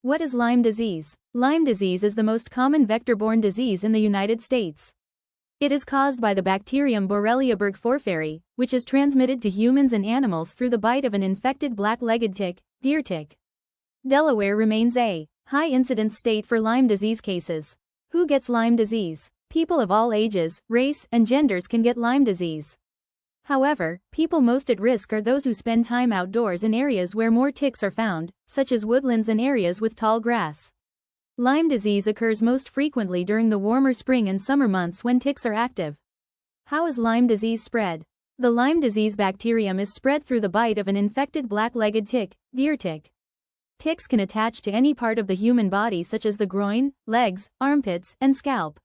What is Lyme disease? Lyme disease is the most common vector-borne disease in the United States. It is caused by the bacterium Borrelia burgdorferi, which is transmitted to humans and animals through the bite of an infected black-legged tick, deer tick. Delaware remains a high-incidence state for Lyme disease cases. Who gets Lyme disease? People of all ages, race, and genders can get Lyme disease. However, people most at risk are those who spend time outdoors in areas where more ticks are found, such as woodlands and areas with tall grass. Lyme disease occurs most frequently during the warmer spring and summer months when ticks are active. How is Lyme disease spread? The Lyme disease bacterium is spread through the bite of an infected black-legged tick, deer tick. Ticks can attach to any part of the human body such as the groin, legs, armpits, and scalp.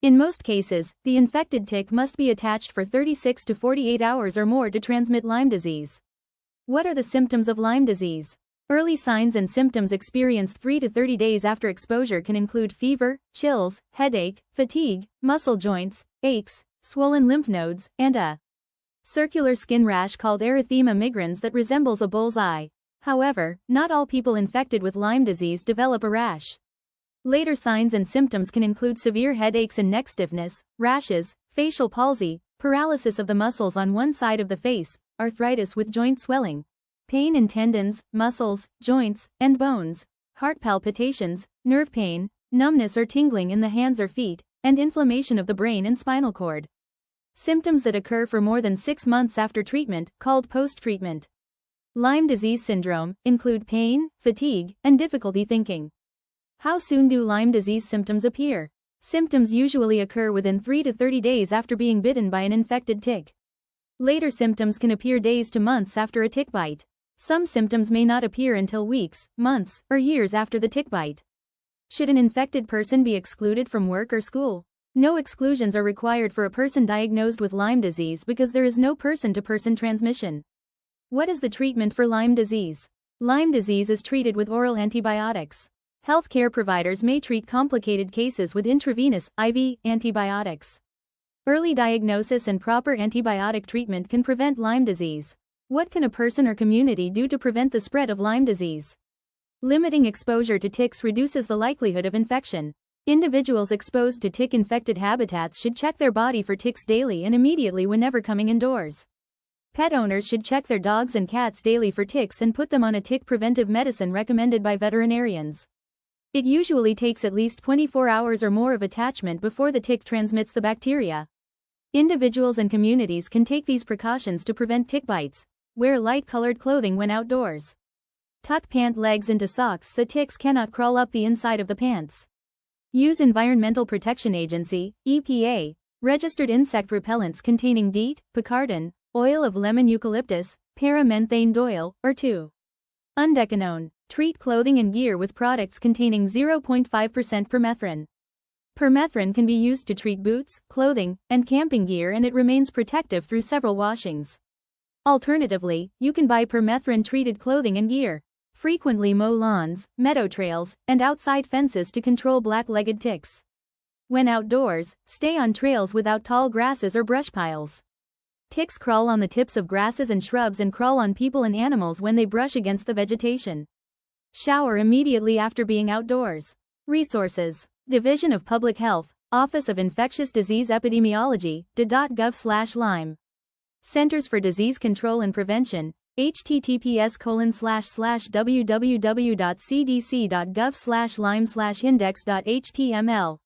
In most cases, the infected tick must be attached for 36 to 48 hours or more to transmit Lyme disease. What are the symptoms of Lyme disease? Early signs and symptoms experienced 3 to 30 days after exposure can include fever, chills, headache, fatigue, muscle joints, aches, swollen lymph nodes, and a circular skin rash called erythema migrans that resembles a bull's eye. However, not all people infected with Lyme disease develop a rash. Later signs and symptoms can include severe headaches and neck stiffness, rashes, facial palsy, paralysis of the muscles on one side of the face, arthritis with joint swelling, pain in tendons, muscles, joints, and bones, heart palpitations, nerve pain, numbness or tingling in the hands or feet, and inflammation of the brain and spinal cord. Symptoms that occur for more than 6 months after treatment, called post-treatment. Lyme disease syndrome, include pain, fatigue, and difficulty thinking. How soon do Lyme disease symptoms appear? Symptoms usually occur within 3 to 30 days after being bitten by an infected tick. Later symptoms can appear days to months after a tick bite. Some symptoms may not appear until weeks, months, or years after the tick bite. Should an infected person be excluded from work or school? No exclusions are required for a person diagnosed with Lyme disease because there is no person-to-person transmission. What is the treatment for Lyme disease? Lyme disease is treated with oral antibiotics. Healthcare providers may treat complicated cases with intravenous, IV, antibiotics. Early diagnosis and proper antibiotic treatment can prevent Lyme disease. What can a person or community do to prevent the spread of Lyme disease? Limiting exposure to ticks reduces the likelihood of infection. Individuals exposed to tick-infected habitats should check their body for ticks daily and immediately whenever coming indoors. Pet owners should check their dogs and cats daily for ticks and put them on a tick preventive medicine recommended by veterinarians. It usually takes at least 24 hours or more of attachment before the tick transmits the bacteria. Individuals and communities can take these precautions to prevent tick bites. Wear light-colored clothing when outdoors. Tuck pant legs into socks so ticks cannot crawl up the inside of the pants. Use Environmental Protection Agency, EPA, registered insect repellents containing DEET, picaridin, oil of lemon eucalyptus, para-menthane oil, or 2-undecanone. Treat clothing and gear with products containing 0.5% permethrin. Permethrin can be used to treat boots, clothing, and camping gear, and it remains protective through several washings. Alternatively, you can buy permethrin-treated clothing and gear. Frequently mow lawns, meadow trails, and outside fences to control black-legged ticks. When outdoors, stay on trails without tall grasses or brush piles. Ticks crawl on the tips of grasses and shrubs and crawl on people and animals when they brush against the vegetation. Shower immediately after being outdoors. Resources: Division of Public Health, Office of Infectious Disease Epidemiology, DA.gov/Lyme. Centers for Disease Control and Prevention, https://www.cdc.gov/lyme/index.html